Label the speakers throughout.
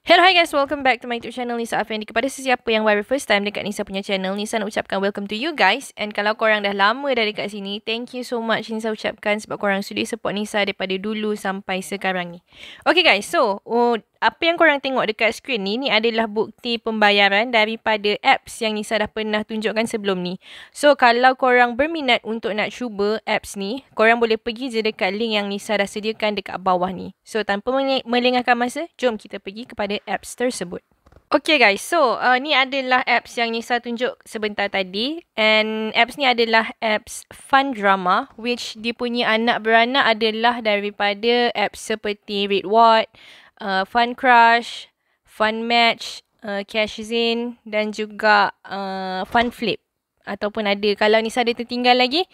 Speaker 1: Hello, hi guys, welcome back to my YouTube channel Nisa Afendi. Kepada sesiapa yang baru first time dekat Nisa punya channel, Nisa nak ucapkan welcome to you guys. And kalau korang dah lama dah dekat sini, thank you so much Nisa ucapkan sebab korang sudi support Nisa daripada dulu sampai sekarang ni. Okay guys, so apa yang korang tengok dekat skrin ni adalah bukti pembayaran daripada apps yang Nisa dah pernah tunjukkan sebelum ni. So kalau korang berminat untuk nak cuba apps ni, korang boleh pergi je dekat link yang Nisa dah sediakan dekat bawah ni. So tanpa melengahkan masa, jom kita pergi kepada apps tersebut. Okay guys, so ni adalah apps yang Nisa tunjuk sebentar tadi. And apps ni adalah apps Fun Drama, which dia punya anak beranak adalah daripada apps seperti Readwhat, Fun Crush, Fun Match, Cashzine dan juga Fun Flip. Ataupun ada, kalau Nisa ada tertinggal lagi,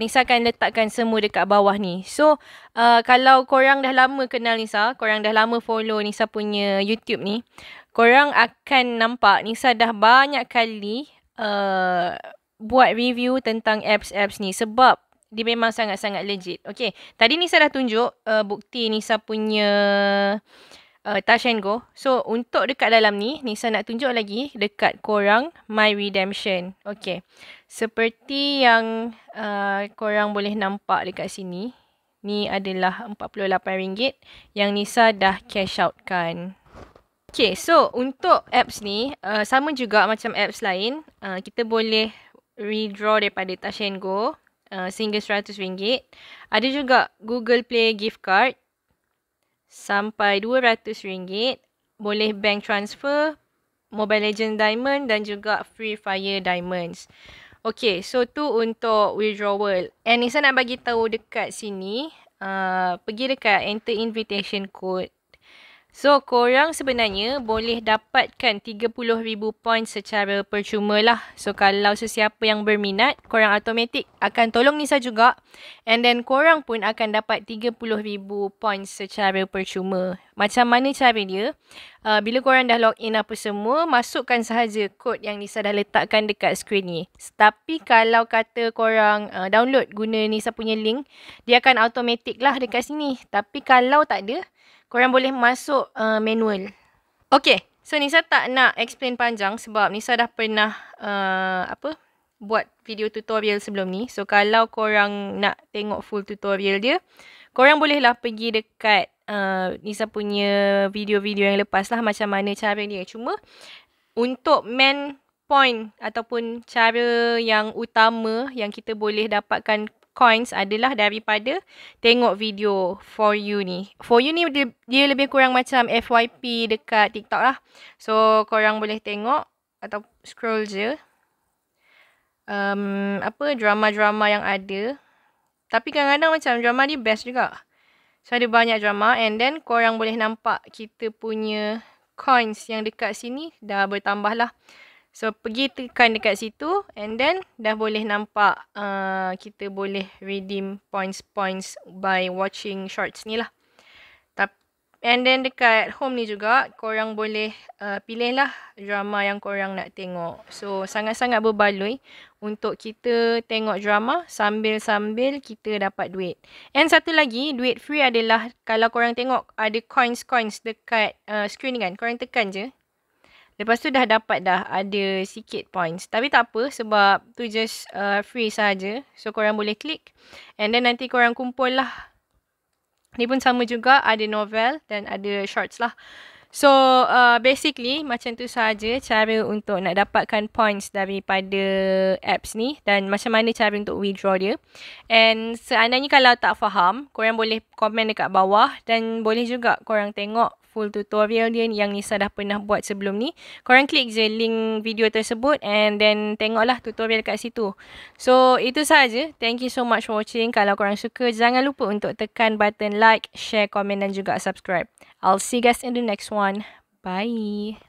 Speaker 1: Nisa akan letakkan semua dekat bawah ni. So, kalau korang dah lama kenal Nisa, korang dah lama follow Nisa punya YouTube ni, korang akan nampak Nisa dah banyak kali buat review tentang apps-apps ni sebab dia memang sangat-sangat legit. Okay, tadi Nisa dah tunjuk bukti Nisa punya Touch and Go. So, untuk dekat dalam ni, Nisa nak tunjuk lagi dekat korang My Redemption. Okay. Seperti yang korang boleh nampak dekat sini. Ni adalah RM48 yang Nisa dah cash outkan. Okay, so untuk apps ni, sama juga macam apps lain. Kita boleh withdraw daripada Touch and Go sehingga RM100. Ada juga Google Play gift card sampai RM200, boleh bank transfer, Mobile Legends Diamond dan juga Free Fire Diamonds. Okay, so tu untuk withdrawal. And Nisa nak bagi tahu dekat sini, pergi dekat enter invitation code. So, korang sebenarnya boleh dapatkan 30,000 points secara percuma lah. So, kalau sesiapa yang berminat, korang automatik akan tolong Nisa juga. And then, korang pun akan dapat 30,000 points secara percuma. Macam mana cara dia? Bila korang dah login apa semua, masukkan sahaja kod yang Nisa dah letakkan dekat skrin ni. Tapi, kalau kata korang download guna Nisa punya link, dia akan automatik lah dekat sini. Tapi, kalau tak ada, korang boleh masuk manual. Okay, so Nisa tak nak explain panjang sebab Nisa dah pernah buat video tutorial sebelum ni. So, kalau korang nak tengok full tutorial dia, korang bolehlah pergi dekat Nisa punya video-video yang lepas lah macam mana cara dia. Cuma, untuk main point ataupun cara yang utama yang kita boleh dapatkan coins adalah daripada tengok video For You ni. For You ni dia lebih kurang macam FYP dekat TikTok lah. So, korang boleh tengok atau scroll je. Drama-drama yang ada. Tapi kadang-kadang macam drama ni best juga. So, ada banyak drama. And then, korang boleh nampak kita punya coins yang dekat sini dah bertambah lah. So, pergi tekan dekat situ and then dah boleh nampak kita boleh redeem points by watching shorts ni lah. And then dekat home ni juga, korang boleh pilih lah drama yang korang nak tengok. So, sangat-sangat berbaloi untuk kita tengok drama sambil-sambil kita dapat duit. And satu lagi, duit free adalah kalau korang tengok ada coins dekat screen ni kan, korang tekan je. Lepas tu dah dapat dah ada sikit points. Tapi tak apa sebab tu just free saja. So korang boleh klik. And then nanti korang kumpul lah. Ni pun sama juga. Ada novel dan ada shorts lah. So basically macam tu saja cara untuk nak dapatkan points daripada apps ni. Dan macam mana cara untuk withdraw dia. And seandainya kalau tak faham, korang boleh komen dekat bawah. Dan boleh juga korang tengok full tutorial dia yang Nisa dah pernah buat sebelum ni. Korang klik je link video tersebut and then tengoklah tutorial kat situ. So, itu sahaja. Thank you so much for watching. Kalau korang suka, jangan lupa untuk tekan button like, share, komen dan juga subscribe. I'll see you guys in the next one. Bye.